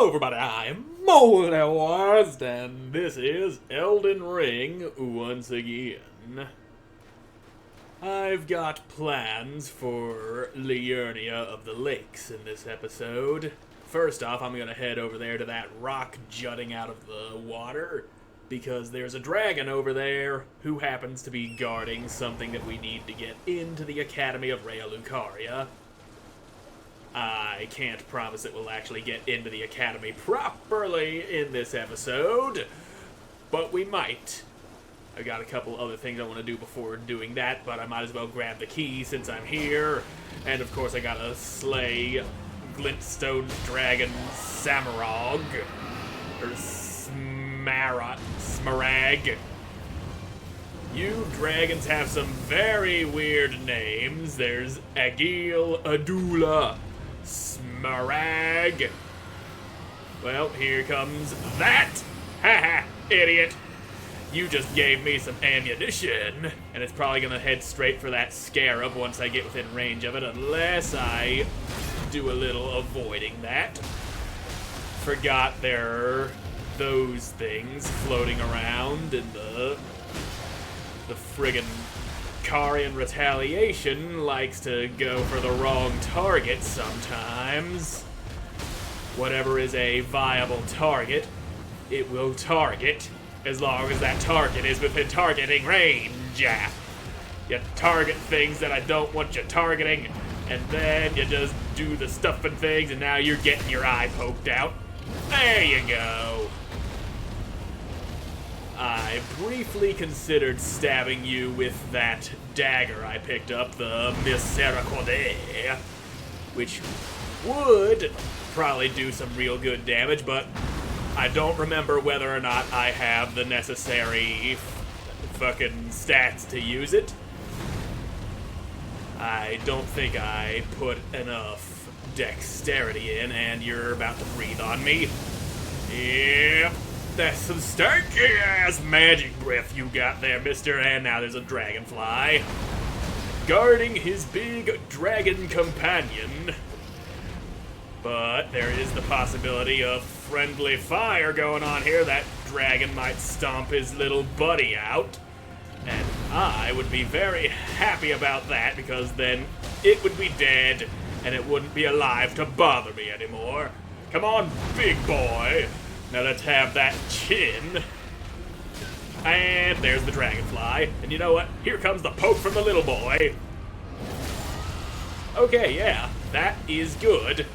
Hello everybody, I am Moldy, and this is Elden Ring once again. I've got plans for Liurnia of the Lakes in this episode. First off, I'm gonna head over there to that rock jutting out of the water, because there's a dragon over there who happens to be guarding something that we need to get into the Academy of Rhea Lucaria. I can't promise it will actually get into the Academy properly in this episode, but we might. I got a couple other things I want to do before doing that, but I might as well grab the key since I'm here. And of course I gotta slay Glintstone Dragon Samarog, or Smarag. You dragons have some very weird names. There's Agil Adula Smarag. Well, here comes that! Haha, idiot! You just gave me some ammunition, and it's probably gonna head straight for that scarab once I get within range of it, unless I do a little avoiding that. Forgot there are those things floating around in the friggin' Carian Retaliation likes to go for the wrong target sometimes. Whatever is a viable target, it will target as long as that target is within targeting range. You target things that I don't want you targeting, and then you just do the stuff and things, and now you're getting your eye poked out. There you go. I briefly considered stabbing you with that dagger I picked up, the Misericorde, which would probably do some real good damage, but I don't remember whether or not I have the necessary fucking stats to use it. I don't think I put enough dexterity in, and you're about to breathe on me. Yep. That's some stanky-ass magic breath you got there, mister, and now there's a dragonfly guarding his big dragon companion. But there is the possibility of friendly fire going on here. That dragon might stomp his little buddy out, and I would be very happy about that, because then it would be dead, and it wouldn't be alive to bother me anymore. Come on, big boy. Now let's have that chin. And there's the dragonfly. And you know what? Here comes the poke from the little boy. Okay, yeah, that is good.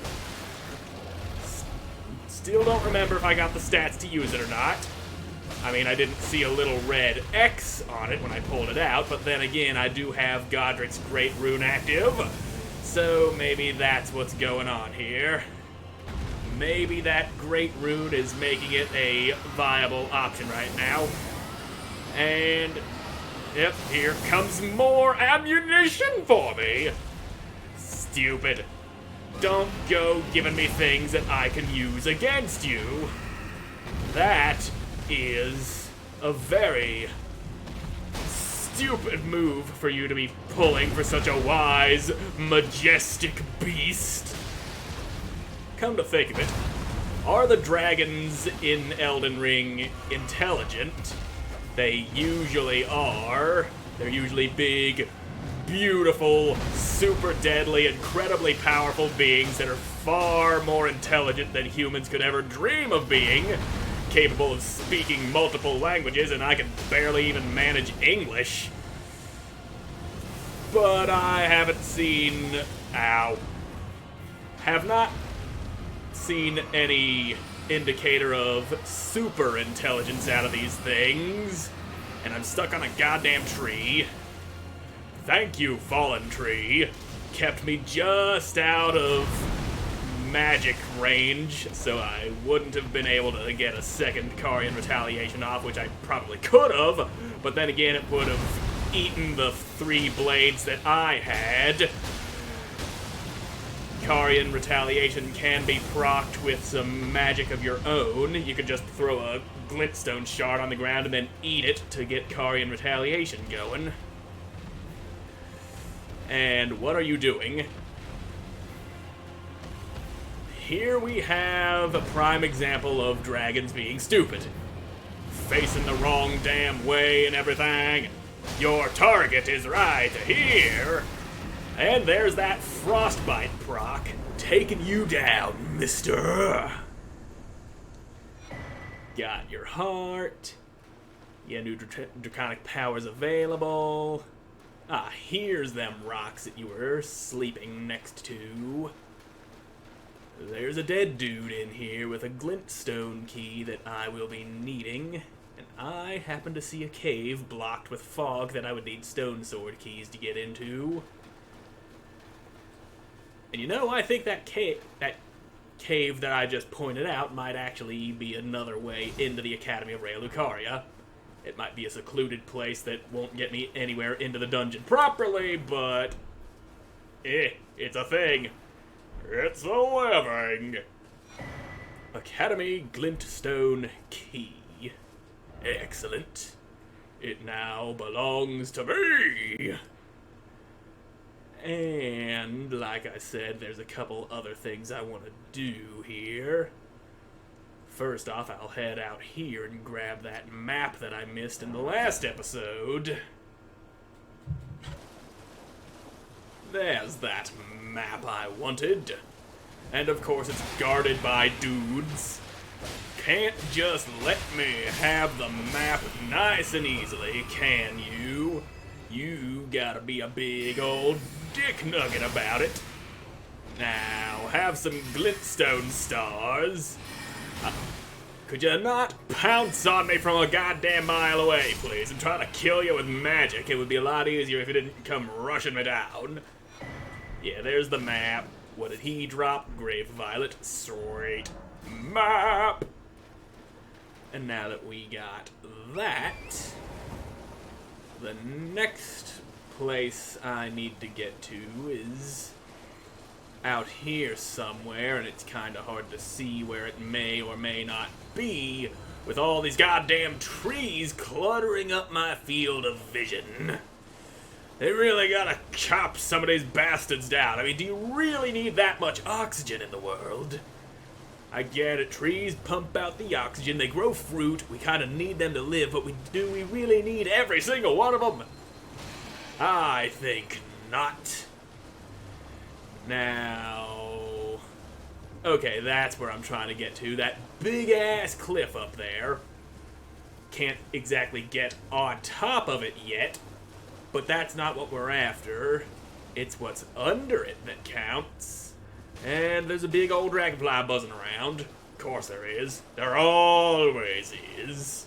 Still don't remember if I got the stats to use it or not. I mean, I didn't see a little red X on it when I pulled it out, but then again, I do have Godric's Great Rune active. So maybe that's what's going on here. Maybe that Great Rune is making it a viable option right now. And, yep, here comes more ammunition for me. Stupid. Don't go giving me things that I can use against you. That is a very stupid move for you to be pulling for such a wise, majestic beast. Come to think of it, are the dragons in Elden Ring intelligent? They usually are. They're usually big, beautiful, super deadly, incredibly powerful beings that are far more intelligent than humans could ever dream of being, capable of speaking multiple languages, and I can barely even manage English. But I haven't seen... have not seen any indicator of super intelligence out of these things, and I'm stuck on a goddamn tree. Thank you, fallen tree. Kept me just out of magic range, so I wouldn't have been able to get a second Carian Retaliation off, which I probably could have, but then again it would have eaten the 3 blades that I had. Carian Retaliation can be procced with some magic of your own. You could just throw a glintstone shard on the ground and then eat it to get Carian Retaliation going. And what are you doing? here we have a prime example of dragons being stupid. Facing the wrong damn way and everything. Your target is right here. And there's that frostbite proc taking you down, mister. Got your heart. Yeah, new draconic powers available. Ah, here's them rocks that you were sleeping next to. There's a dead dude in here with a glintstone key that I will be needing. And I happen to see a cave blocked with fog that I would need stone sword keys to get into. And you know, I think that cave that I just pointed out might actually be another way into the Academy of Raya Lucaria. It might be a secluded place that won't get me anywhere into the dungeon properly, but it's a thing. It's a living. Academy Glintstone Key. Excellent. It now belongs to me. And, like I said, there's a couple other things I want to do here. First off, I'll head out here and grab that map that I missed in the last episode. There's that map I wanted. And of course it's guarded by dudes. Can't just let me have the map nice and easily, can you? You gotta be a big old dick nugget about it. Now, have some glintstone stars. Could you not pounce on me from a goddamn mile away, please? I'm trying to kill you with magic. It would be a lot easier if you didn't come rushing me down. Yeah, there's the map. What did he drop? Grave Violet. Sweet. Map! And now that we got that, the next place I need to get to is out here somewhere, and it's kind of hard to see where it may or may not be with all these goddamn trees cluttering up my field of vision. They really gotta chop some of these bastards down. I mean, do you really need that much oxygen in the world? I get it, trees pump out the oxygen, they grow fruit, we kind of need them to live, but do we really need every single one of them? I think not. Now, okay, that's where I'm trying to get to, that big-ass cliff up there. Can't exactly get on top of it yet, but that's not what we're after. It's what's under it that counts. And there's a big old dragonfly buzzing around. Of course there is. There always is.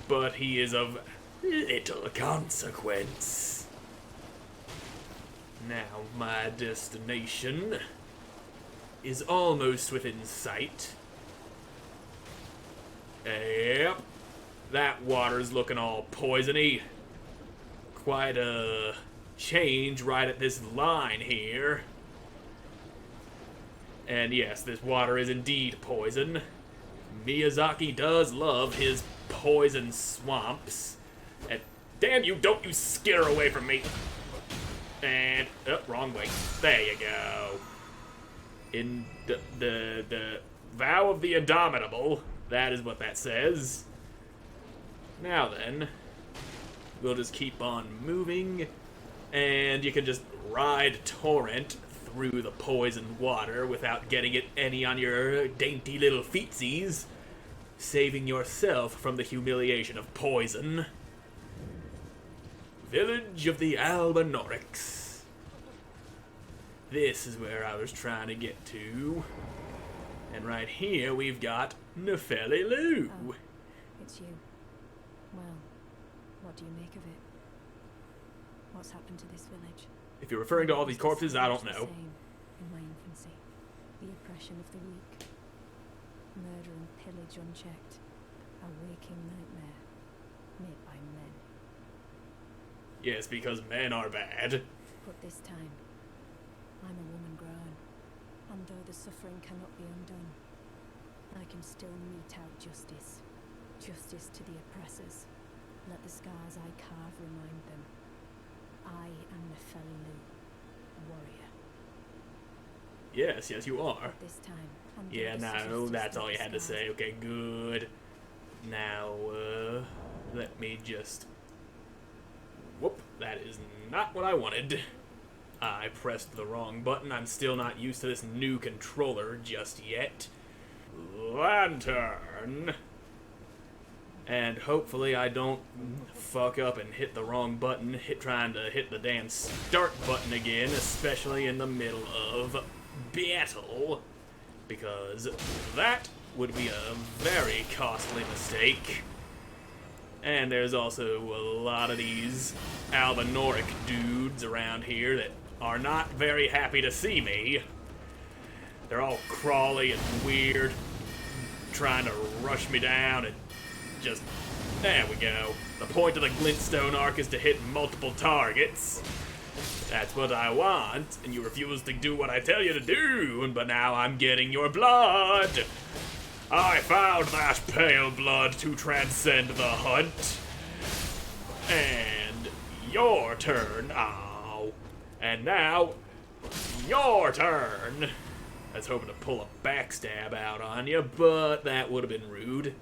But he is of little consequence. Now my destination is almost within sight. Yep. That water's looking all poisony. Quite a change right at this line here. And yes, this water is indeed poison. Miyazaki does love his poison swamps. And damn you, don't you skitter away from me. And, oh, wrong way. There you go. In the Vow of the Indomitable, that is what that says. Now then, we'll just keep on moving, and you can just ride Torrent through the poisoned water without getting it any on your dainty little feetsies, saving yourself from the humiliation of poison. Village of the Albanorix. This is where I was trying to get to. And right here we've got Nefeli Lou. Oh, it's you. Well, what do you make of it? What's happened to this village? If you're referring to all these corpses, I don't know. In my infancy, the oppression of the weak, murder and pillage unchecked, a waking nightmare made by men. Yes, because men are bad. But this time, I'm a woman grown, and though the suffering cannot be undone, I can still mete out justice. Justice to the oppressors. Let the scars I carve remind them. I am Nefeli Lou, warrior. Yes, you are. This time, I'm Yeah, no, that's all you had to say. Okay, good. Now, let me just... Whoop, that is not what I wanted. I pressed the wrong button. I'm still not used to this new controller just yet. Lantern! And hopefully I don't fuck up and hit the wrong button, trying to hit the damn start button again, especially in the middle of battle, because that would be a very costly mistake. And there's also a lot of these Albinoric dudes around here that are not very happy to see me. They're all crawly and weird, trying to rush me down and just... There we go. The point of the glintstone arc is to hit multiple targets. That's what I want, and you refuse to do what I tell you to do, but now I'm getting your blood. I found that pale blood to transcend the hunt. And your turn. Ow. And now, your turn. I was hoping to pull a backstab out on you, but that would have been rude.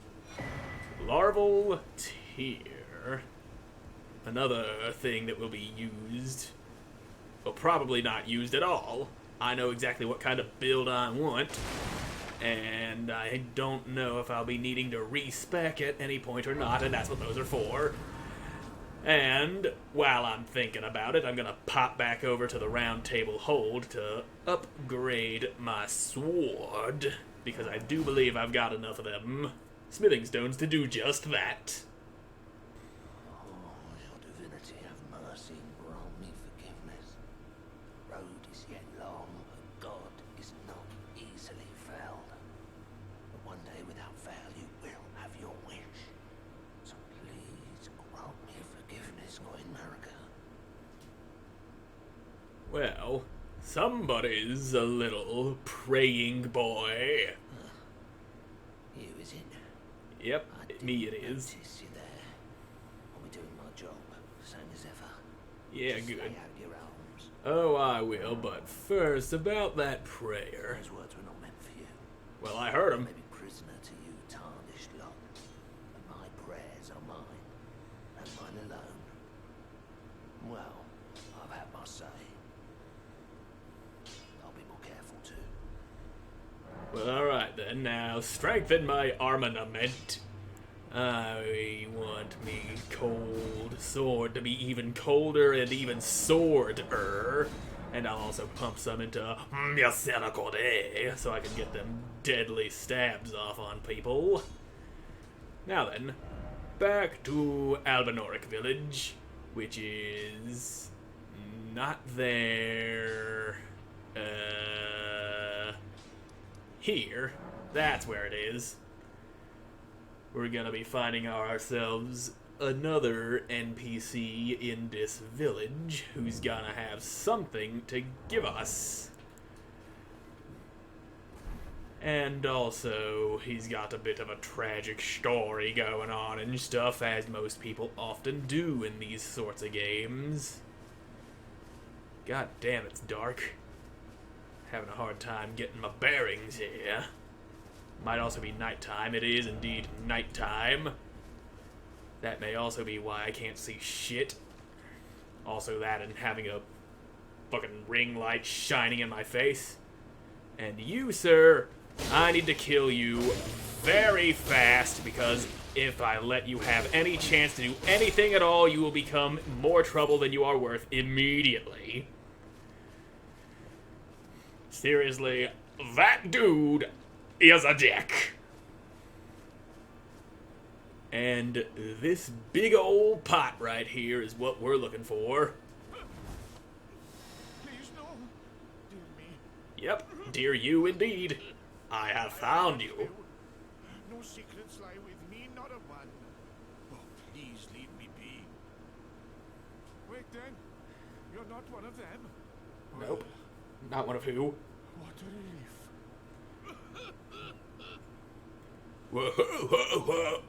Larval Tear. Another thing that will be used. Well, probably not used at all. I know exactly what kind of build I want. And I don't know if I'll be needing to respec at any point or not, and that's what those are for. And while I'm thinking about it, I'm gonna pop back over to the round table hold to upgrade my sword, because I do believe I've got enough of them smithing stones to do just that. Oh, your divinity have mercy and grant me forgiveness. The road is yet long, but God is not easily felled. But one day without fail you will have your wish. So please grant me forgiveness, Queen Marika. Well, somebody's a little praying boy. You, is it? Yep, me it is. Notice you there. I'll be doing my job, same as ever. Yeah, Just good. lay out your arms. Oh, I will, but first, about that prayer. Those words were not meant for you. Well, I heard I him. may be prisoner to you, tarnished lot, but my prayers are mine, and mine alone. Well, I've had my say. I'll be more careful too. Well, alright then. Now, strengthen my armament. I want me cold sword to be even colder and even sword-er. And I'll also pump some into Misericordia so I can get them deadly stabs off on people. Now then, back to Albinoric Village, which is not there. Here. That's where it is. We're gonna be finding ourselves another NPC in this village who's gonna have something to give us. And also, he's got a bit of a tragic story going on and stuff, as most people often do in these sorts of games. God damn, it's dark. Having a hard time getting my bearings here. Might also be nighttime. It is indeed nighttime. That may also be why I can't see shit. Also that and having a fucking ring light shining in my face. And you, sir, I need to kill you very fast, because if I let you have any chance to do anything at all, you will become more trouble than you are worth immediately. Seriously, that dude is a dick. And this big old pot right here is what we're looking for. Please no. Dear me. Yep, dear you indeed. I have found you. No secrets lie with me, not a one. Oh, please leave me be. Wait then. You're not one of them. Nope. Not one of who? What a relief. Whoa, whoa, whoa.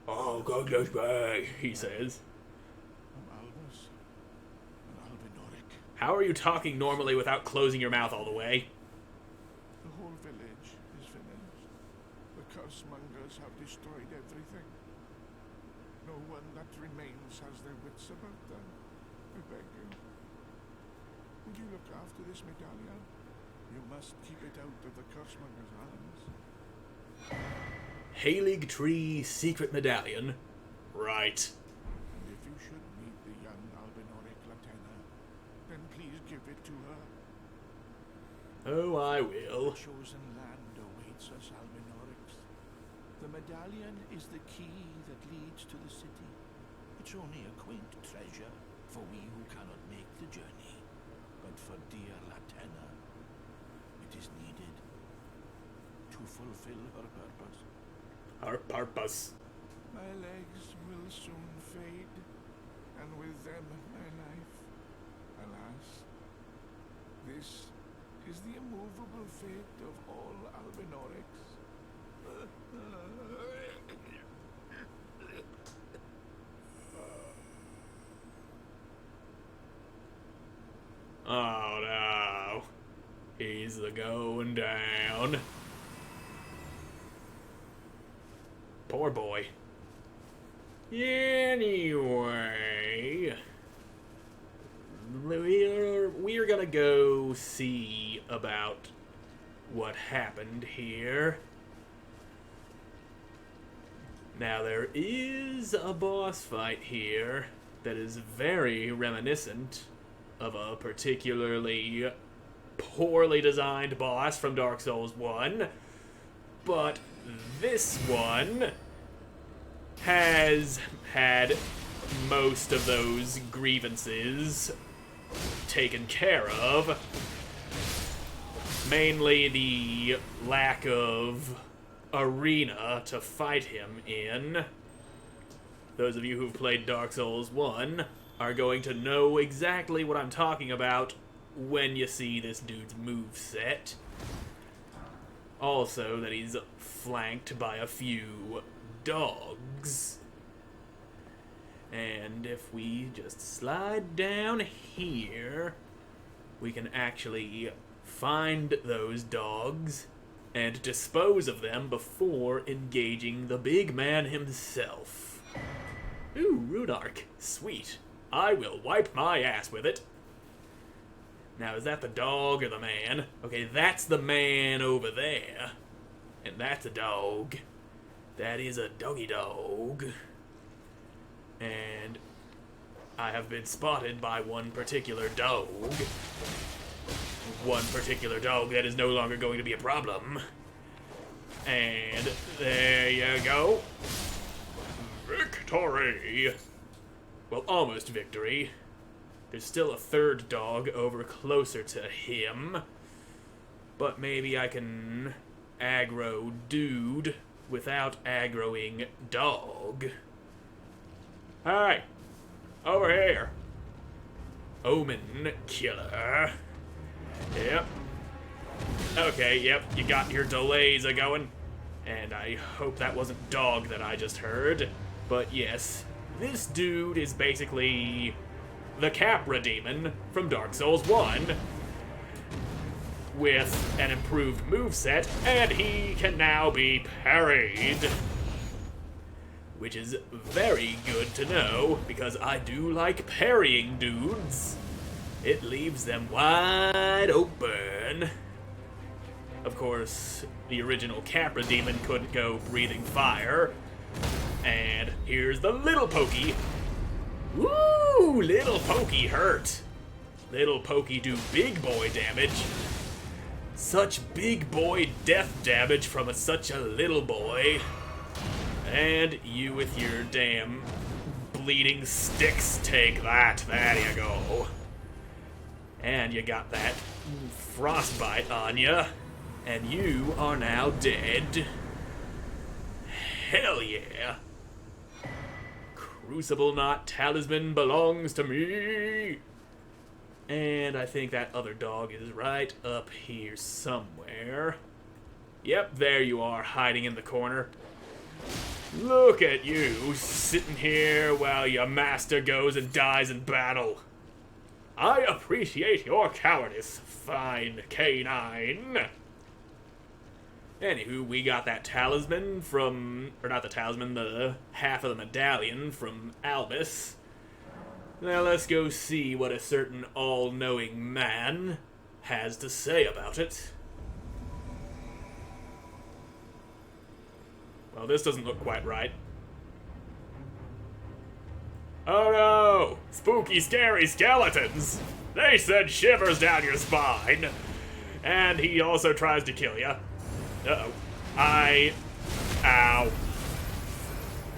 Oh, goodness me, he says. I'm Albus. An Albinoric. How are you talking normally without closing your mouth all the way? cursemongers have destroyed everything. No one that remains has their wits about them. I beg you. Would you look after this medallion? You must keep it out of the cursemonger's hands. Halig Tree Secret Medallion. Right. And if you should meet the young Albinoric Latenna, then please give it to her. Oh, I will. The chosen land awaits us, Albinorics. The medallion is the key that leads to the city. It's only a quaint treasure for we who cannot make the journey. But for dear Latenna, it is needed to fulfill her purpose. Our purpose. My legs will soon fade, and with them my life. Alas, this is the immovable fate of all Albinorics. Oh no. He's going down. Poor boy. Anyway, we're gonna go see about what happened here. Now there is a boss fight here that is very reminiscent of a particularly poorly designed boss from Dark Souls 1, but this one has had most of those grievances taken care of. Mainly the lack of arena to fight him in. Those of you who've played Dark Souls 1 are going to know exactly what I'm talking about when you see this dude's moveset. Also, that he's flanked by a few dogs. And if we just slide down here, we can actually find those dogs and dispose of them before engaging the big man himself. Ooh, Rune Arc. Sweet. I will wipe my ass with it. Now, is that the dog or the man? Okay, that's the man over there. And that's a dog. That is a doggy dog. And I have been spotted by one particular dog. One particular dog that is no longer going to be a problem. And there you go. Victory! Well, almost victory. There's still a third dog over closer to him. But maybe I can aggro dude without aggroing dog. Hi! Over here! Omen killer. Yep. Okay, yep, you got your delays a-going. And I hope that wasn't dog that I just heard. But yes, this dude is basically the Capra Demon from Dark Souls 1 with an improved moveset, and he can now be parried. Which is very good to know, because I do like parrying dudes. It leaves them wide open. Of course, the original Capra Demon couldn't go breathing fire. And here's the Little Pokey. Woo! Little Pokey hurt. Little Pokey do big boy damage. Such big boy death damage from such a little boy. And you with your damn bleeding sticks, take that. There you go. And you got that frostbite on you. And you are now dead. Hell yeah. Crucible Knot Talisman belongs to me. And I think that other dog is right up here somewhere. Yep, there you are, hiding in the corner. Look at you, sitting here while your master goes and dies in battle. I appreciate your cowardice, fine canine. Anywho, we got that talisman from, or not the talisman, the half of the medallion from Albus. Now let's go see what a certain all-knowing man has to say about it. Well, this doesn't look quite right. Oh no! Spooky, scary skeletons! They send shivers down your spine! And he also tries to kill you. Uh-oh. Ow.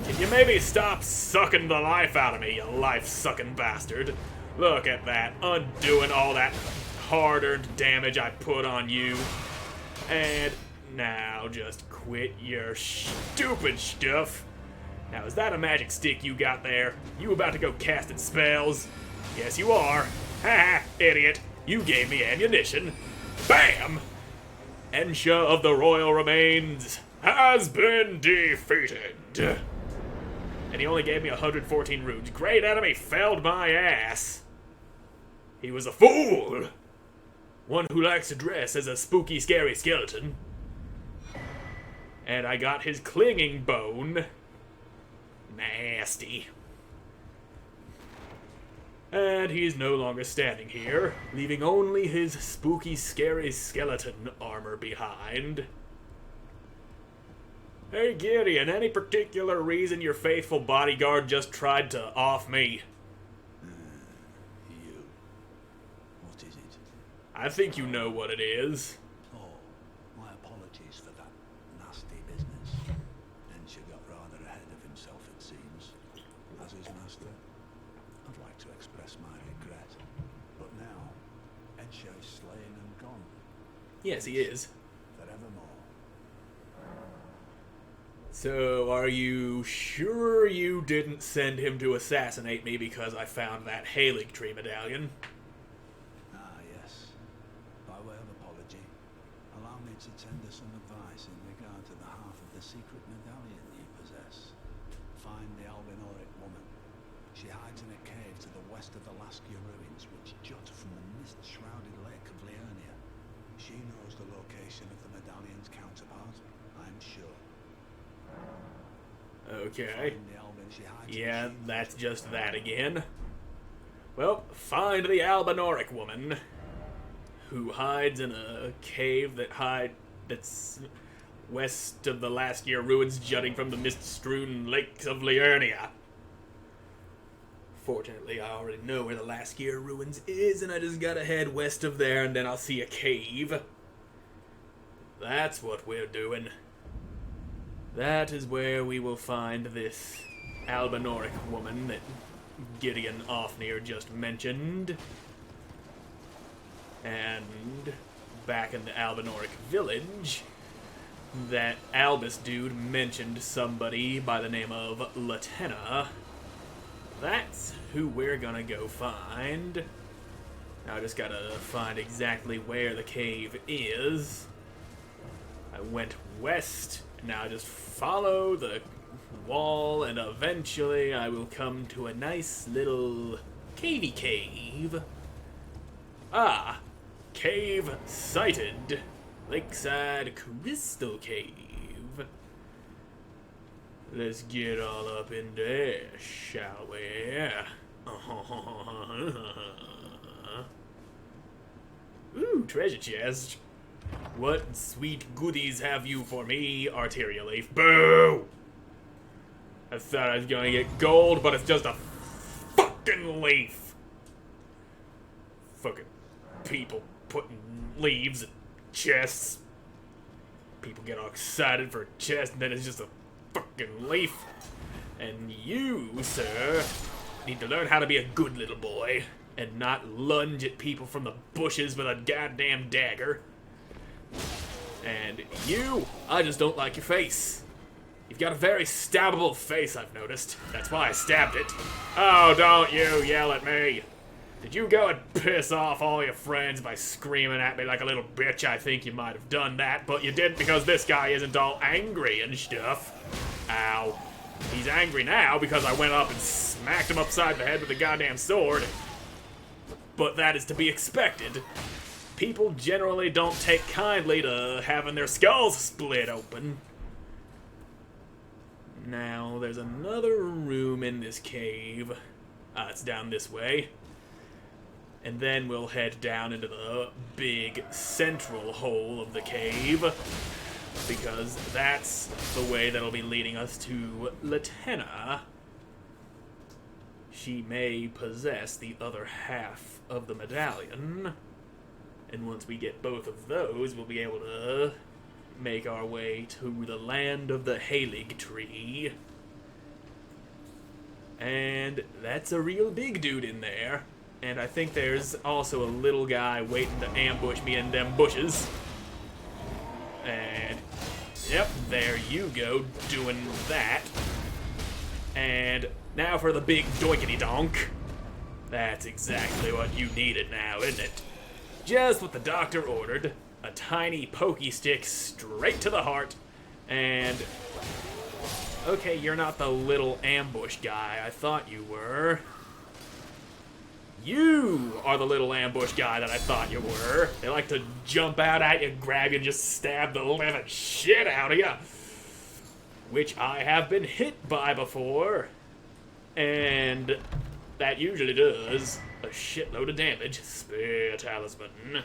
Can you maybe stop sucking the life out of me, you life-sucking bastard? Look at that, undoing all that hard-earned damage I put on you. And now just quit your stupid stuff. Now, is that a magic stick you got there? You about to go casting spells? Yes, you are. Ha, idiot. You gave me ammunition. Bam! Ensha of the Royal Remains has been defeated. And he only gave me 114 runes. Great enemy felled my ass. He was a fool. One who likes to dress as a spooky, scary skeleton. And I got his clinging bone. Nasty. And he's no longer standing here, leaving only his spooky, scary skeleton armor behind. Hey Gideon, any particular reason your faithful bodyguard just tried to off me? You. What is it? I think you know what it is. Oh, my apologies for that nasty business. Ensha got rather ahead of himself, it seems. As his master, I'd like to express my regret. But now, Ensha is slain and gone. Yes, he is. Forevermore. So, are you sure you didn't send him to assassinate me because I found that Halig Tree medallion? Ah, yes. By way of apology, allow me to tender some advice in regard to the half of the secret medallion you possess. Find the Albinoric woman. She hides in a cave to the west of the Laskia ruins, which jut from the mist-shrouded lake of Liurnia. She knows the location of the medallion's counterpart, I'm sure. Okay. Find the Albin she hides in Yeah, the that's just that again. Well, find the Albinoric woman who hides in a cave that's west of the last year ruins jutting from the mist-strewn lakes of Liurnia. Fortunately, I already know where the last year ruins is, and I just gotta head west of there, and then I'll see a cave. That's what we're doing. That is where we will find this Albinoric woman that Gideon Ofnir just mentioned. And back in the Albinoric village, that Albus dude mentioned somebody by the name of Latenna. That's who we're gonna go find. Now I just gotta find exactly where the cave is. I went west. Now just follow the wall, and eventually I will come to a nice little cavey cave. Ah, cave sighted. Lakeside Crystal Cave. Let's get all up in there, shall we? Ooh, treasure chest. What sweet goodies have you for me, Arteria Leaf? Boo! I thought I was gonna get gold, but it's just a fucking leaf. Fucking people putting leaves in chests. People get all excited for a chest, and then it's just a fucking leaf. And you, sir, need to learn how to be a good little boy and not lunge at people from the bushes with a goddamn dagger. And you, I just don't like your face. You've got a very stabbable face, I've noticed. That's why I stabbed it. Oh, don't you yell at me. Did you go and piss off all your friends by screaming at me like a little bitch? I think you might have done that, but you didn't because this guy isn't all angry and stuff. Ow. He's angry now because I went up and smacked him upside the head with a goddamn sword. But that is to be expected. people generally don't take kindly to having their skulls split open. Now, there's another room in this cave. It's down this way. And then we'll head down into the big central hole of the cave, because that's the way that'll be leading us to Latenna. She may possess the other half of the medallion, and once we get both of those, we'll be able to make our way to the land of the Halig tree. And that's a real big dude in there. And I think there's also a little guy waiting to ambush me in them bushes. And, yep, there you go, doing that. And now for the big doinkity-donk. That's exactly what you needed now, isn't it? Just what the doctor ordered. A tiny pokey stick straight to the heart. And, okay, you're not the little ambush guy I thought you were. You are the little ambush guy that I thought you were. They like to jump out at you, grab you, and just stab the living shit out of you. Which I have been hit by before. And that usually does a shitload of damage. Spare talisman.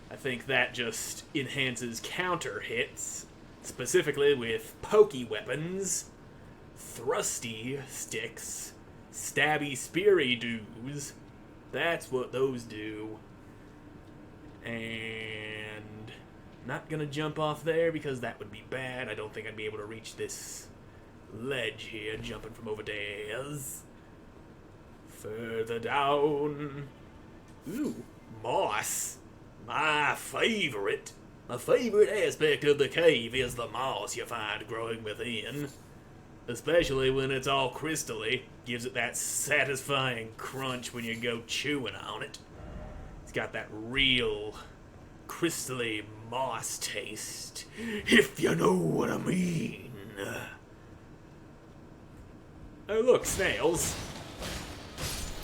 I think that just enhances counter hits, specifically with pokey weapons, thrusty sticks, stabby speary doos. That's what those do. And not gonna jump off there because that would be bad. I don't think I'd be able to reach this ledge here jumping from over there. Further down. Ooh, moss. My favorite aspect of the cave is the moss you find growing within. Especially when it's all crystally. Gives it that satisfying crunch when you go chewing on it. It's got that real crystally moss taste, if you know what I mean. Oh look, snails.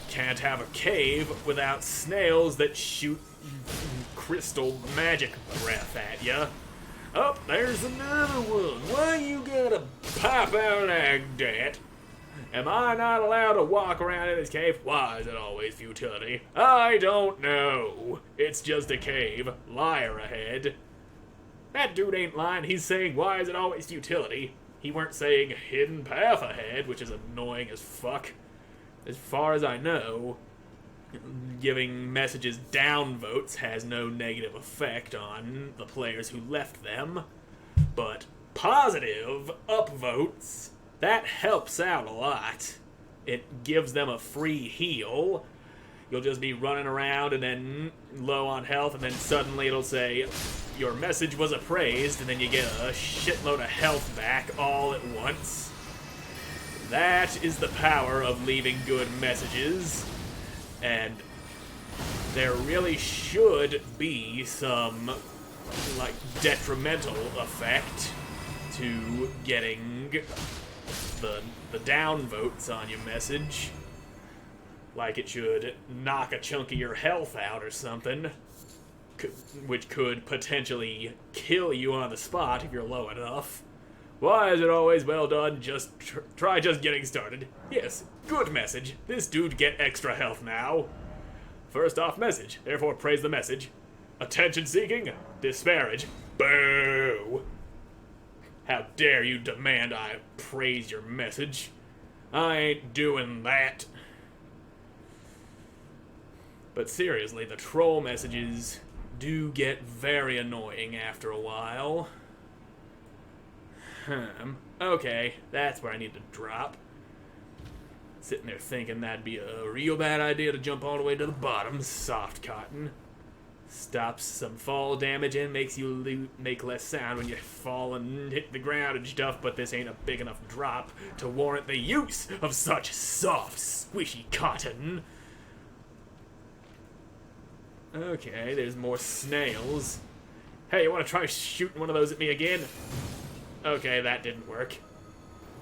Can't have a cave without snails that shoot crystal magic breath at ya. Oh, there's another one. Why you gotta pop out like that? Am I not allowed to walk around in this cave? Why is it always futility? I don't know. It's just a cave. Liar ahead. That dude ain't lying. He's saying, why is it always futility? He weren't saying hidden path ahead, which is annoying as fuck. As far as I know, giving messages down votes has no negative effect on the players who left them, but positive up votes, that helps out a lot. It gives them a free heal. You'll just be running around and then low on health, and then suddenly it'll say your message was appraised, and then you get a shitload of health back all at once. That is the power of leaving good messages. And there really should be some, like, detrimental effect to getting the down votes on your message. Like it should knock a chunk of your health out or something, which could potentially kill you on the spot if you're low enough. Why is it always well done? Just try just getting started. Yes, good message. This dude get extra health now. First off message, therefore praise the message. Attention seeking, disparage. Boo! How dare you demand I praise your message? I ain't doing that. But seriously, the troll messages do get very annoying after a while. Okay, that's where I need to drop. Sitting there thinking that'd be a real bad idea to jump all the way to the bottom. Soft cotton. Stops some fall damage and makes you make less sound when you fall and hit the ground and stuff, but this ain't a big enough drop to warrant the use of such soft, squishy cotton. Okay, there's more snails. Hey, you want to try shooting one of those at me again? Okay, that didn't work.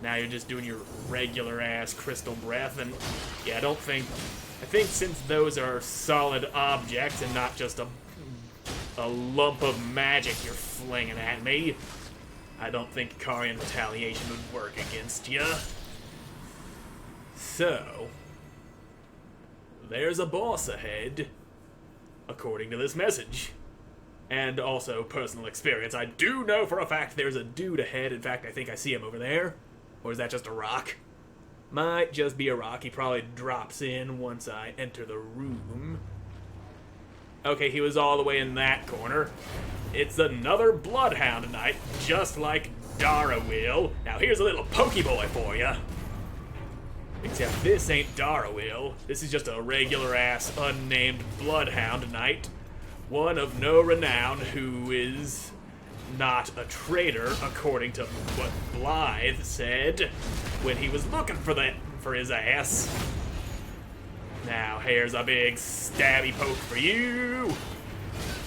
Now you're just doing your regular ass crystal breath, and yeah, I don't think I think since those are solid objects and not just a lump of magic you're flinging at me, I don't think Carian retaliation would work against you. So, there's a boss ahead, according to this message. And also personal experience. I do know for a fact there's a dude ahead. In fact, I think I see him over there. Or is that just a rock? Might just be a rock. He probably drops in once I enter the room. Okay, he was all the way in that corner. It's another Bloodhound Knight, just like Dara will. Now here's a little pokeboy for ya. Except this ain't Dara will. This is just a regular-ass, unnamed Bloodhound Knight. One of no renown who is not a traitor, according to what Blythe said when he was looking for his ass. Now, here's a big stabby poke for you.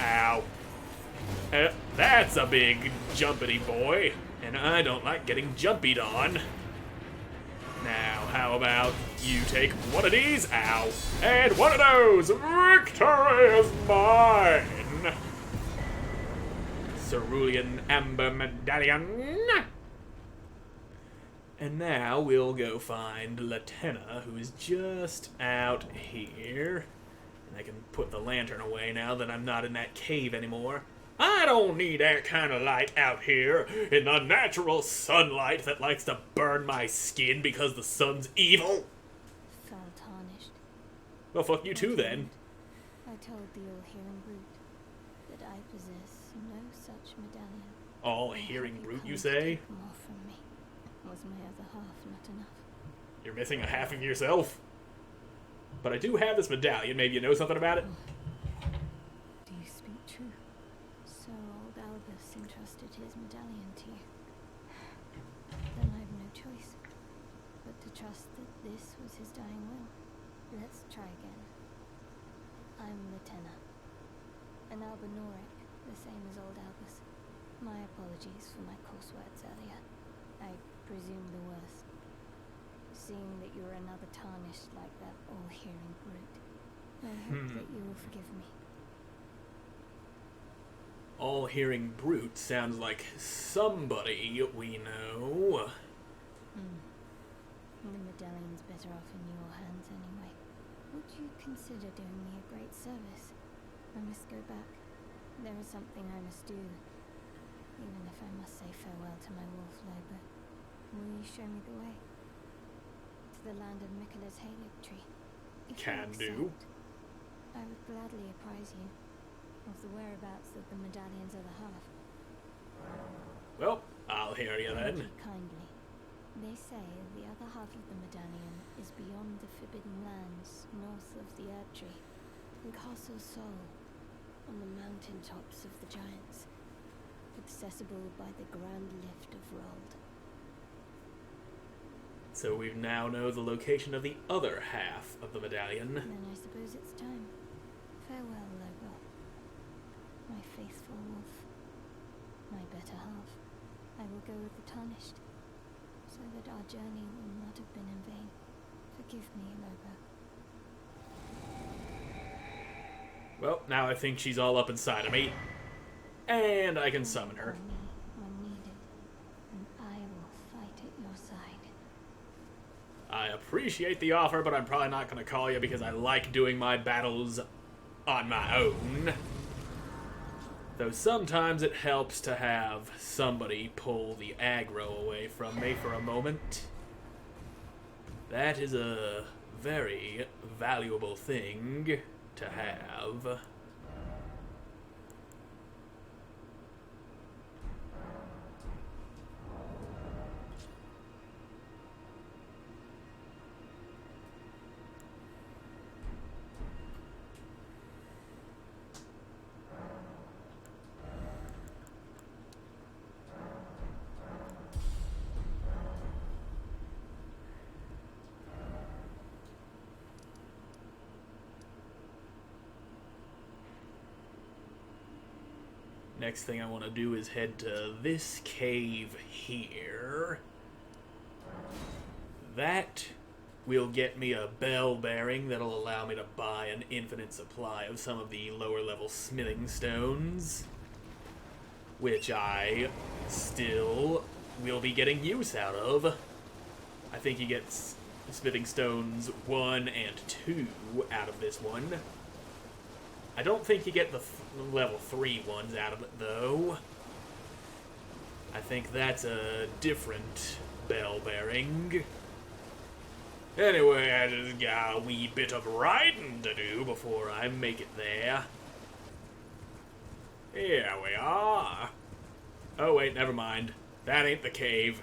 Ow. That's a big jumpity boy, and I don't like getting jumpied on. Now, how about you take one of these, ow, and one of those. Victory is mine. Cerulean Amber Medallion. And now we'll go find Latenna, who is just out here. And I can put the lantern away now that I'm not in that cave anymore. I don't need that kind of light out here in the natural sunlight that likes to burn my skin because the sun's evil. Fell tarnished. Well, fuck you too, then. I told the all-hearing brute that I possess no such medallion. All-hearing brute, you say? More from me. Was my other half not enough? You're missing a half of yourself. But I do have this medallion. Maybe you know something about it? Do you speak true? So old Albus entrusted his medallion to you. Then I've no choice but to trust that this was his dying will. Let's try again. I'm Latenna, an Albinoric, the same as old Albus. My apologies for my coarse words earlier. I presume the worst. Seeing that you're another tarnished like that all-hearing brute, I hope that you will forgive me. All-hearing brute sounds like somebody we know. The medallion's better off in your hands anyway. Would you consider doing me a great service? I must go back. There is something I must do, even if I must say farewell to my wolf Lobo. Will you show me the way? To the land of Miquella's Halig tree. If you Can do. accept, I would gladly apprise you of the whereabouts of the medallion's other half. Well, I'll hear you Thank then. you kindly. They say the other half of the medallion is beyond the Forbidden Lands, north of the Herb Tree, in Castle Sol, on the mountain tops of the Giants, accessible by the Grand Lift of Rold. So we now know the location of the other half of the medallion. Then I suppose it's time. Farewell, Lobo. My faithful wolf. My better half. I will go with the Tarnished, so that our journey will not have been in vain. Forgive me, Lobo. Well, now I think she's all up inside of me. And I can summon her. Call me when needed, and I will fight at your side. I appreciate the offer, but I'm probably not going to call you because I like doing my battles on my own. Though sometimes it helps to have somebody pull the aggro away from me for a moment. That is a very valuable thing to have. Next thing I want to do is head to this cave here. That will get me a bell bearing that'll allow me to buy an infinite supply of some of the lower level smithing stones, which I still will be getting use out of. I think he gets smithing stones 1 and 2 out of this one. I don't think you get the level 3 ones out of it, though. I think that's a different bell bearing. Anyway, I just got a wee bit of riding to do before I make it there. Here we are. Oh wait, never mind. That ain't the cave.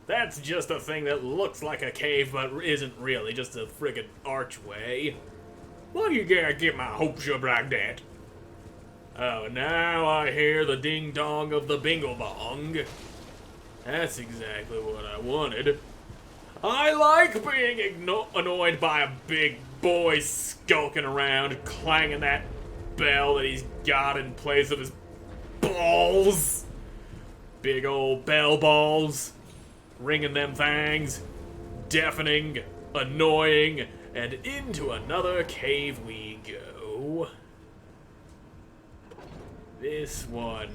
That's just a thing that looks like a cave but isn't really, just a friggin' archway. Why you gotta get my hopes up like that? Oh, now I hear the ding-dong of the bingle-bong. That's exactly what I wanted. I like being annoyed by a big boy skulking around, clanging that bell that he's got in place of his balls. Big old bell balls. Ringing them things. Deafening. Annoying. And into another cave we go. This one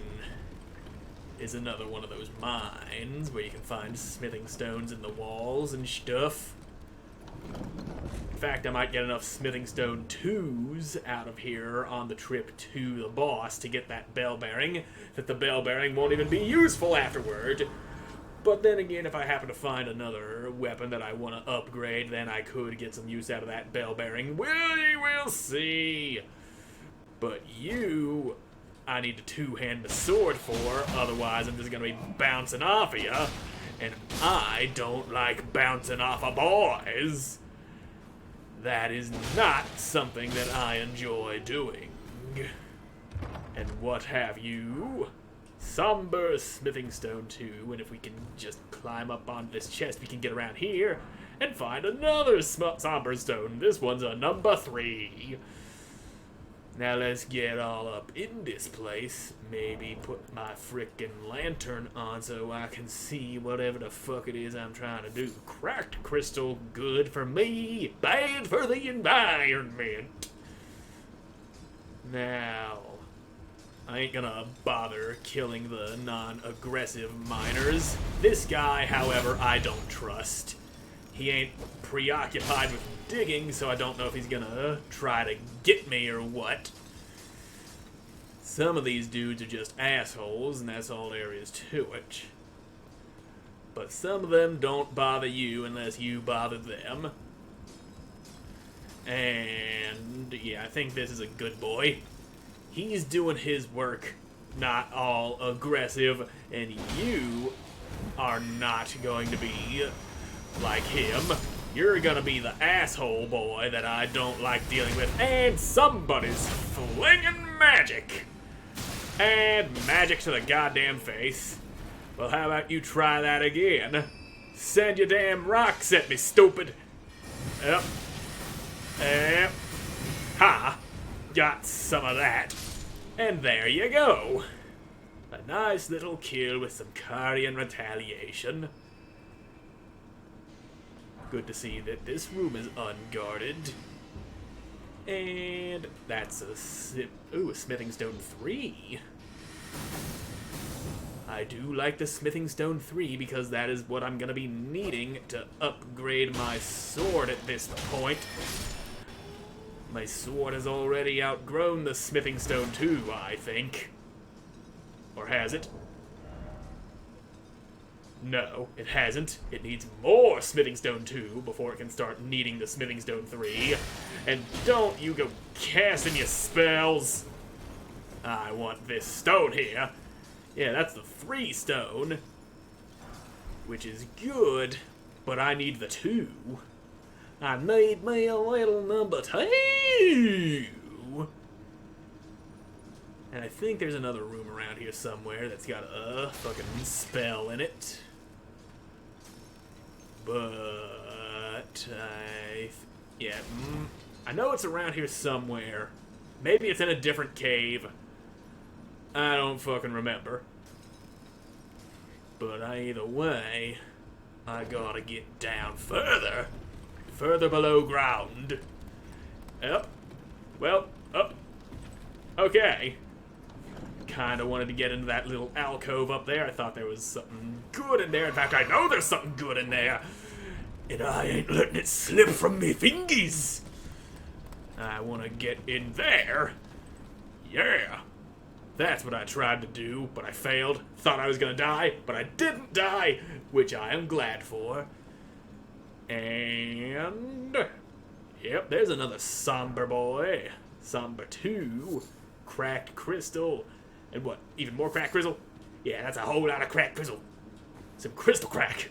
is another one of those mines where you can find smithing stones in the walls and stuff. In fact, I might get enough smithing stone 2s out of here on the trip to the boss to get that bell bearing, that the bell bearing won't even be useful afterward. But then again, if I happen to find another weapon that I want to upgrade, then I could get some use out of that bell bearing. We'll see. But you, I need to two-hand the sword for, otherwise I'm just going to be bouncing off of you. And I don't like bouncing off of boys. That is not something that I enjoy doing. And what have you? Somber smithing stone 2, and if we can just climb up on this chest, we can get around here and find another somber stone. This one's a number 3. Now let's get all up in this place. Maybe put my frickin' lantern on so I can see whatever the fuck it is I'm trying to do. Cracked crystal, good for me, bad for the environment. Now, I ain't gonna bother killing the non-aggressive miners. This guy, however, I don't trust. He ain't preoccupied with digging, so I don't know if he's gonna try to get me or what. Some of these dudes are just assholes, and that's all there is to it. But some of them don't bother you unless you bother them. And yeah, I think this is a good boy. He's doing his work, not all aggressive, and you are not going to be like him. You're gonna be the asshole boy that I don't like dealing with, and somebody's flinging magic! And magic to the goddamn face. Well, how about you try that again? Send your damn rocks at me, stupid! Yep. Yep. Ha! Got some of that. And there you go. A nice little kill with some Carian retaliation. Good to see that this room is unguarded. And that's a smithing stone 3. I do like the smithing stone 3 because that is what I'm gonna be needing to upgrade my sword at this point. My sword has already outgrown the smithing stone 2, I think. Or has it? No, it hasn't. It needs more smithing stone 2 before it can start needing the smithing stone 3. And don't you go casting your spells. I want this stone here. Yeah, that's the 3 stone. Which is good, but I need the 2. I need me a little number 2. And I think there's another room around here somewhere that's got a fucking spell in it. But I know it's around here somewhere. Maybe it's in a different cave. I don't fucking remember. But either way, I gotta get down further. further below ground. Yep. Well, up. Okay. Kinda wanted to get into that little alcove up there. I thought there was something good in there. In fact, I know there's something good in there. And I ain't letting it slip from me fingies. I want to get in there. Yeah. That's what I tried to do, but I failed. Thought I was gonna die, but I didn't die, which I am glad for. And... yep, there's another somber boy. Somber 2. Cracked crystal. And what, even more cracked crystal? Yeah, that's a whole lot of cracked crystal. Some crystal crack.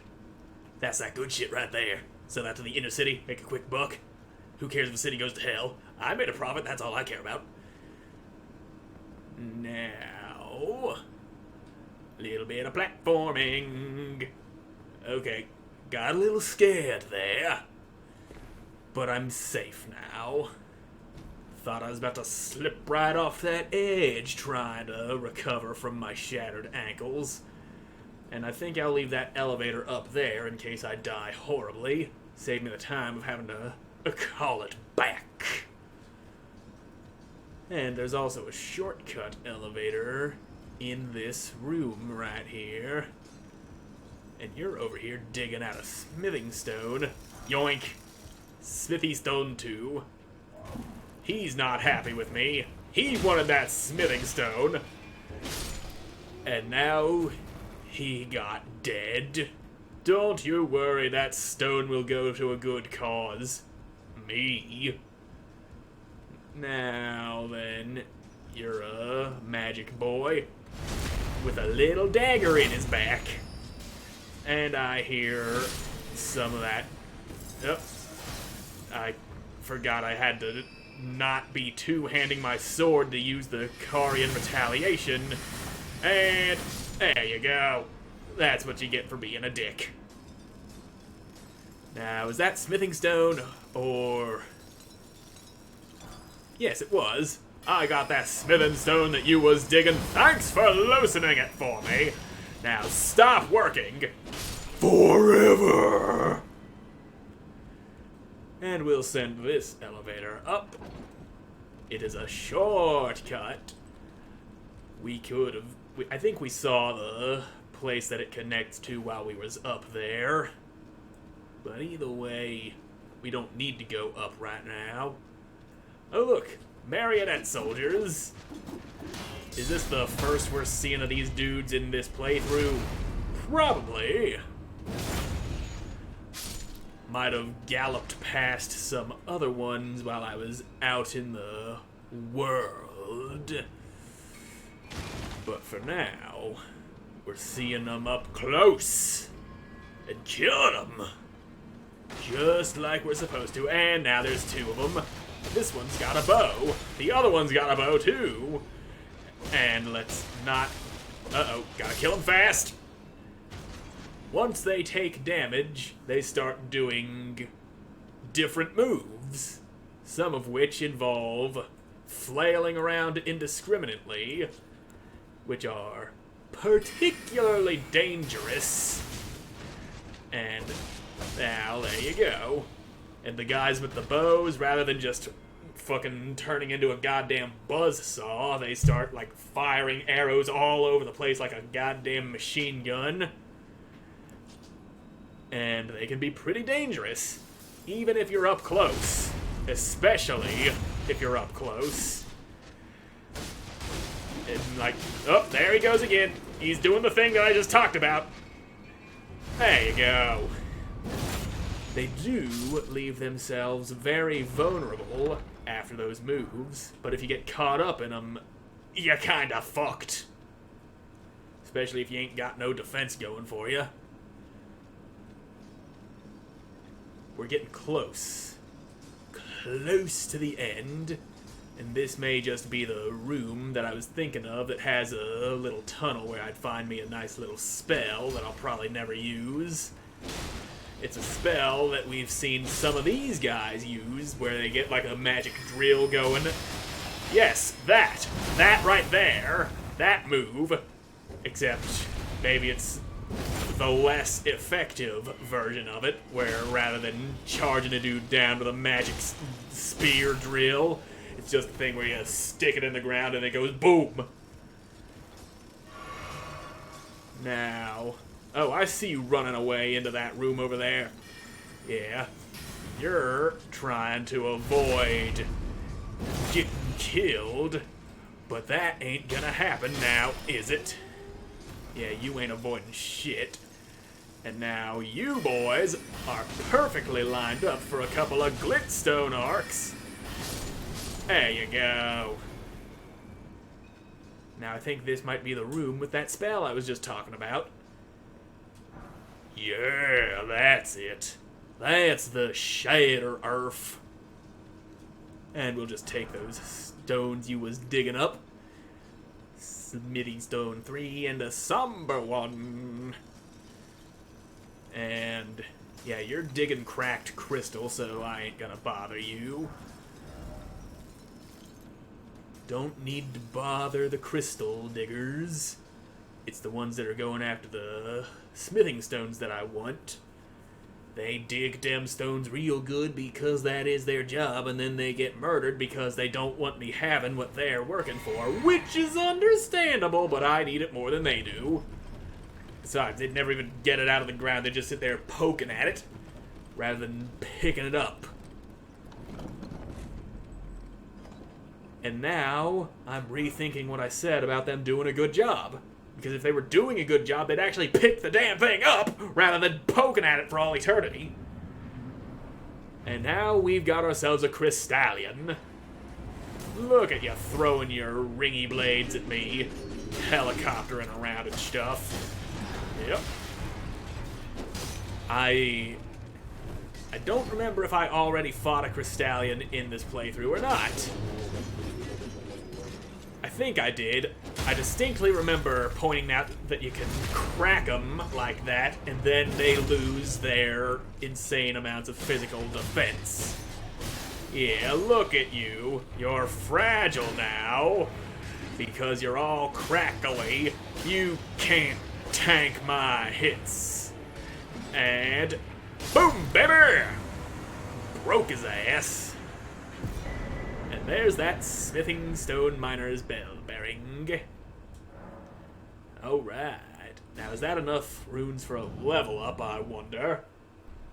That's that good shit right there. Sell that to the inner city, make a quick buck. Who cares if the city goes to hell? I made a profit, that's all I care about. Now... a little bit of platforming. Okay, got a little scared there. But I'm safe now. Thought I was about to slip right off that edge trying to recover from my shattered ankles. And I think I'll leave that elevator up there in case I die horribly. Save me the time of having to call it back. And there's also a shortcut elevator in this room right here. And you're over here digging out a smithing stone. Yoink. Smithy stone 2. He's not happy with me. He wanted that smithing stone. And now he got dead. Don't you worry, that stone will go to a good cause. Me. Now then, you're a magic boy with a little dagger in his back. And I hear some of that. Yep. I forgot I had to not be two-handing my sword to use the Carian retaliation. And there you go. That's what you get for being a dick. Now, is that smithing stone, or... yes, it was. I got that smithing stone that you was digging. Thanks for loosening it for me. Now stop working. Forever. And we'll send this elevator up. It is a shortcut. We could have... I think we saw the place that it connects to while we was up there. But either way, we don't need to go up right now. Oh look, marionette soldiers. Is this the first we're seeing of these dudes in this playthrough? Probably. Might have galloped past some other ones while I was out in the world. But for now, we're seeing them up close and killing them. Just like we're supposed to. And now there's 2 of them. This one's got a bow. The other one's got a bow too. And let's not... uh-oh, gotta kill them fast. Once they take damage, they start doing different moves, some of which involve flailing around indiscriminately, which are particularly dangerous. And now, there you go. And the guys with the bows, rather than just fucking turning into a goddamn buzzsaw, they start, like, firing arrows all over the place like a goddamn machine gun. And they can be pretty dangerous, even if you're up close. Especially if you're up close. And like, oh, there he goes again. He's doing the thing that I just talked about. There you go. They do leave themselves very vulnerable after those moves, but if you get caught up in them, you're kinda fucked. Especially if you ain't got no defense going for you. We're getting close. Close to the end. And this may just be the room that I was thinking of that has a little tunnel where I'd find me a nice little spell that I'll probably never use. It's a spell that we've seen some of these guys use where they get like a magic drill going. Yes, that right there. That move. Except maybe it's the less effective version of it, where rather than charging a dude down with a magic spear drill, it's just a thing where you stick it in the ground and it goes boom. Now, oh, I see you running away into that room over there. Yeah, you're trying to avoid getting killed, but that ain't gonna happen now, is it? Yeah, you ain't avoiding shit. And now you boys are perfectly lined up for a couple of glitstone arcs. There you go. Now I think this might be the room with that spell I was just talking about. Yeah, that's it. That's the shader earth. And we'll just take those stones you was digging up. Smithy stone 3 and a somber one. And yeah, you're digging cracked crystal, so I ain't gonna bother you. Don't need to bother the crystal diggers. It's the ones that are going after the smithing stones that I want. They dig them stones real good because that is their job, and then they get murdered because they don't want me having what they're working for, which is understandable, but I need it more than they do. Besides, they'd never even get it out of the ground. They just sit there poking at it rather than picking it up. And now I'm rethinking what I said about them doing a good job. Because if they were doing a good job, they'd actually pick the damn thing up rather than poking at it for all eternity. And now we've got ourselves a Crystallion. Look at you throwing your ringy blades at me, helicoptering around and stuff. Yep. I don't remember if I already fought a Crystallion in this playthrough or not. I think I did. I distinctly remember pointing out that you can crack them like that, and then they lose their insane amounts of physical defense. Yeah, look at you. You're fragile now. Because you're all crackly, you can't tank my hits. And boom, baby! Broke his ass. And there's that smithing stone miner's bell bearing. Alright. Now, is that enough runes for a level up, I wonder?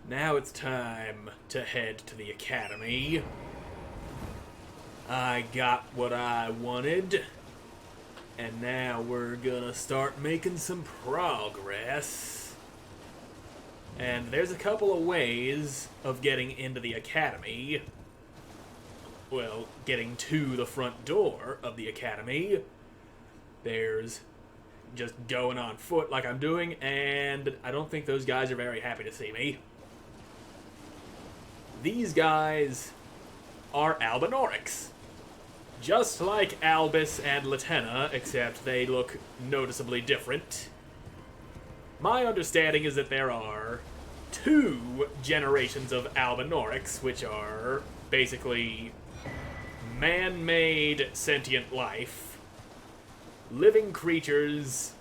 Now it's time to head to the academy. I got what I wanted. And now we're gonna start making some progress. And there's a couple of ways of getting into the academy. Well, getting to the front door of the academy. There's just going on foot like I'm doing, and I don't think those guys are very happy to see me. These guys are Albinorics. Just like Albus and Latenna, except they look noticeably different. My understanding is that there are 2 generations of Albinorics, which are basically man-made sentient life, living creatures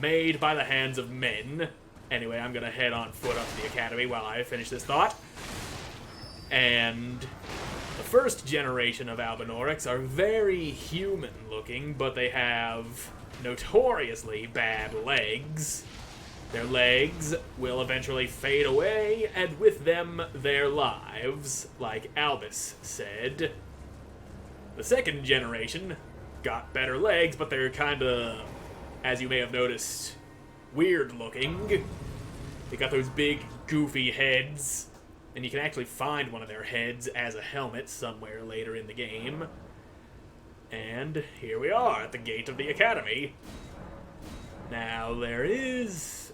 made by the hands of men. Anyway, I'm gonna head on foot up to the academy while I finish this thought. And the first generation of Albinorics are very human-looking, but they have notoriously bad legs. Their legs will eventually fade away, and with them, their lives, like Albus said. The second generation got better legs, but they're kinda, as you may have noticed, weird-looking. They got those big, goofy heads. And you can actually find one of their heads as a helmet somewhere later in the game. And here we are at the gate of the academy. Now, there is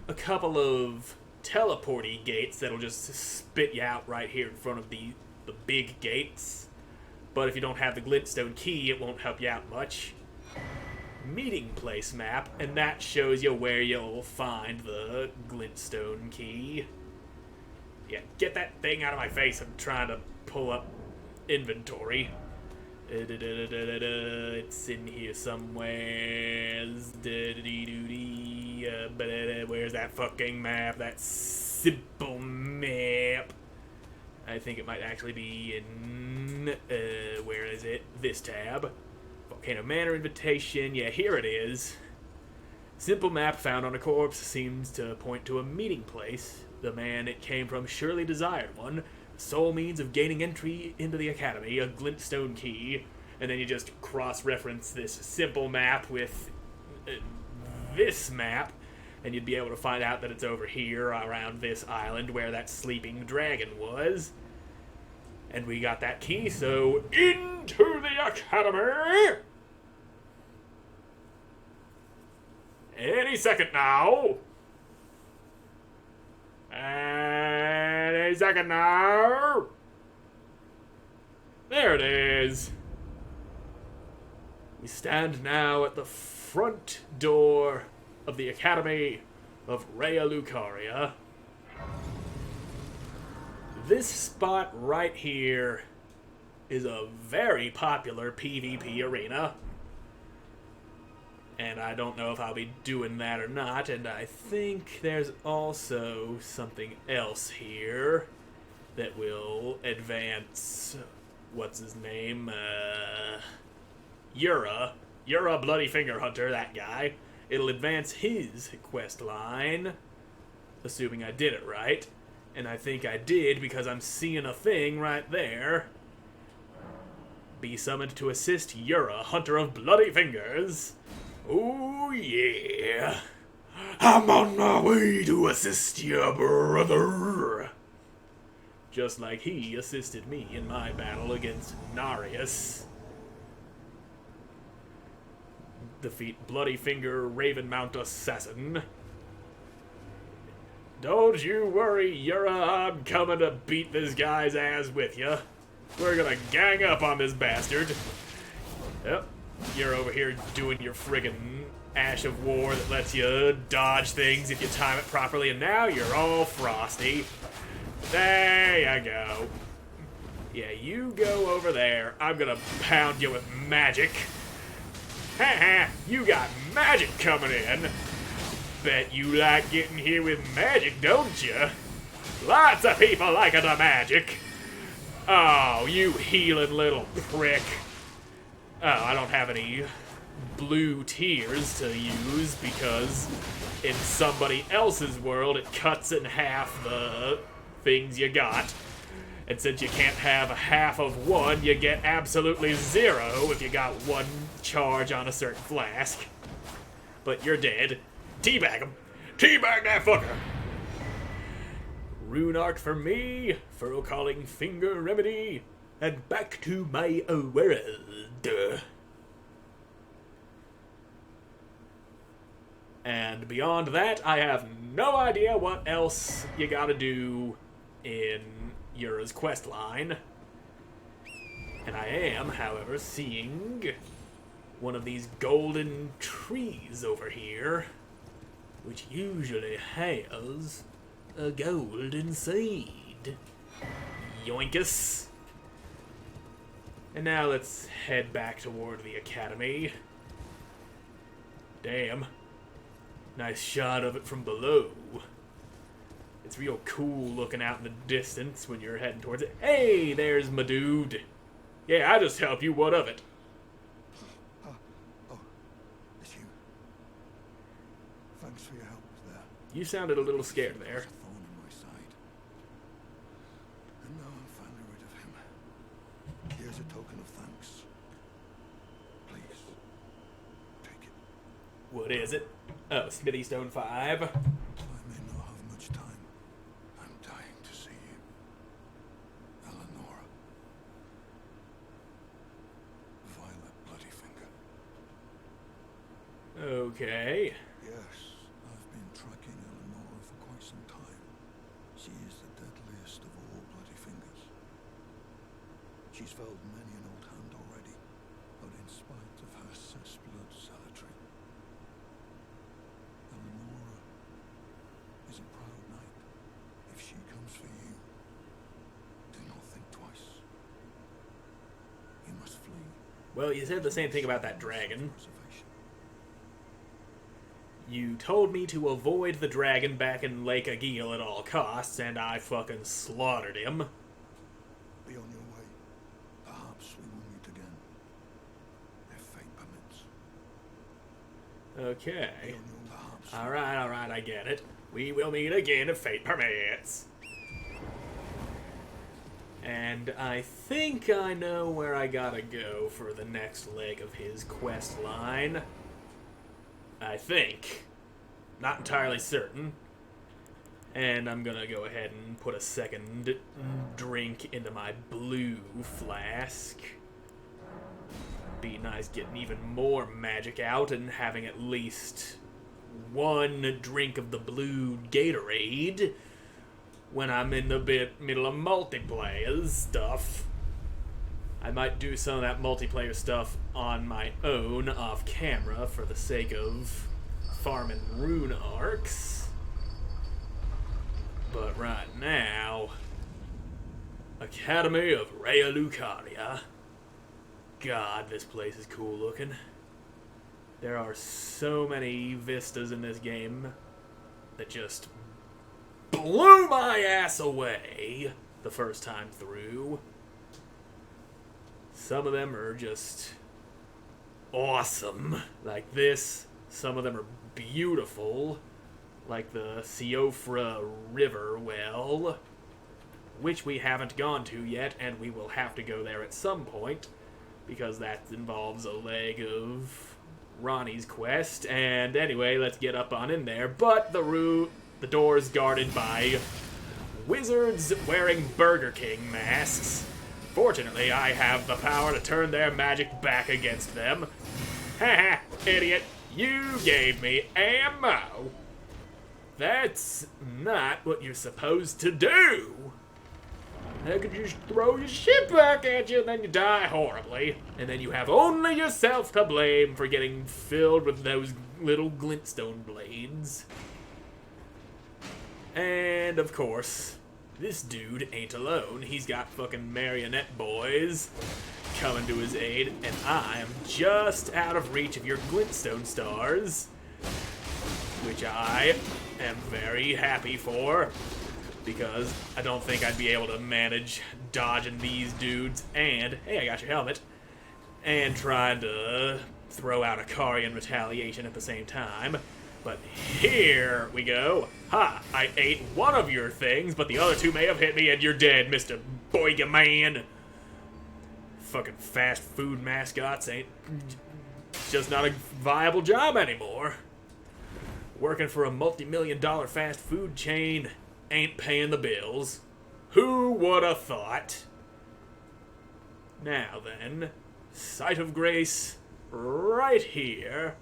a couple of teleporty gates that'll just spit you out right here in front of the big gates. But if you don't have the glintstone key, it won't help you out much. Meeting place map, and that shows you where you'll find the glintstone key. Yeah, get that thing out of my face. I'm trying to pull up inventory. It's in here somewhere. Where's that fucking map? That simple map. I think it might actually be in... where is it? This tab. Volcano Manor invitation. Yeah, here it is. Simple map found on a corpse seems to point to a meeting place. The man it came from surely desired one. Sole means of gaining entry into the academy, a glintstone key, and then you just cross-reference this simple map with this map, and you'd be able to find out that it's over here around this island where that sleeping dragon was. And we got that key, so into the academy! Any second now! Any second now! There it is. We stand now at the front door of the Academy of Rea Lucaria. This spot right here is a very popular PvP arena. And I don't know if I'll be doing that or not, and I think there's also something else here that will advance, what's his name, Yura Bloody Finger Hunter, that guy. It'll advance his quest line, assuming I did it right, and I think I did because I'm seeing a thing right there. Be summoned to assist Yura, Hunter of Bloody Fingers. Oh, yeah. I'm on my way to assist you, brother. Just like he assisted me in my battle against Narius. Defeat Bloody Finger Ravenmount Assassin. Don't you worry, Yura. I'm coming to beat this guy's ass with you. We're gonna gang up on this bastard. Yep. You're over here doing your friggin' Ash of War that lets you dodge things if you time it properly, and now you're all frosty. There you go. Yeah, you go over there. I'm gonna pound you with magic. Haha, you got magic coming in. Bet you like getting here with magic, don't you? Lots of people like the magic. Oh, you healing little prick. Oh, I don't have any blue tears to use because in somebody else's world it cuts in half the things you got. And since you can't have a half of one, you get absolutely zero if you got one charge on a certain flask. But you're dead. Teabag him. Teabag that fucker. Rune Arc for me. Furrow Calling Finger Remedy. And back to my world. And beyond that, I have no idea what else you gotta do in Yura's quest line. And I am, however, seeing one of these golden trees over here, which usually has a golden seed. Yoinkus. And now let's head back toward the academy. Damn. Nice shot of it from below. It's real cool looking out in the distance when you're heading towards it. Hey, there's my dude. Yeah, I just helped you. What of it? Oh, it's you. Thanks for your help there. You sounded a little scared there. There's a thorn in my side. And now I'm finally rid of him. Here's a token of thanks. Please, take it. What is it? Oh, Smithy Stone 5. I may not have much time. I'm dying to see you. Eleonora. Violet Bloodyfinger. Okay. Yes, I've been tracking Eleonora for quite some time. She is the deadliest of all Bloodyfingers. She's felled many an old hand already, but in spite of her cessblood zealotry, Eleonora is a proud knight. If she comes for you, do not think twice. You must flee. Well, you said the same thing about that dragon. Preservation. You told me to avoid the dragon back in Lake Agil at all costs, and I fucking slaughtered him. Be on your way. Perhaps we will meet again. If fate permits. Okay. Be on your perhaps. Alright, I get it. We will meet again if fate permits. And I think I know where I gotta go for the next leg of his quest line. I think. Not entirely certain. And I'm gonna go ahead and put a second drink into my blue flask. Be nice getting even more magic out and having at least one drink of the blue Gatorade when I'm in the middle of multiplayer stuff. I might do some of that multiplayer stuff on my own off camera for the sake of farming rune arcs. But right now, Academy of Rhea Lucaria. God, this place is cool looking. There are so many vistas in this game that just blew my ass away the first time through. Some of them are just awesome, like this. Some of them are beautiful, like the Siofra River well, which we haven't gone to yet, and we will have to go there at some point, because that involves a leg of Ronnie's quest. And anyway, let's get up on in there. But the door's guarded by wizards wearing Burger King masks. Fortunately, I have the power to turn their magic back against them. Haha, idiot. You gave me ammo. That's not what you're supposed to do. How could you just throw your shit back at you and then you die horribly? And then you have only yourself to blame for getting filled with those little glintstone blades. And, of course, this dude ain't alone. He's got fucking marionette boys coming to his aid, and I am just out of reach of your glintstone stars, which I am very happy for, because I don't think I'd be able to manage dodging these dudes and, hey, I got your helmet, and trying to throw out a Karian retaliation at the same time. But here we go. Ha! I ate one of your things, but the other two may have hit me, and you're dead, Mr. Boyga Man. Fucking fast food mascots ain't just not a viable job anymore. Working for a multi-million-dollar fast food chain ain't paying the bills. Who would have thought? Now then, Sight of Grace right here.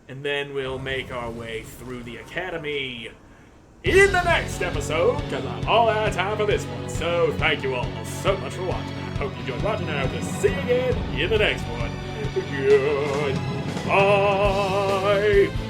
And then we'll make our way through the academy in the next episode, because I'm all out of time for this one. So thank you all so much for watching. I hope you enjoyed watching, and I hope to see you again in the next one. Goodbye.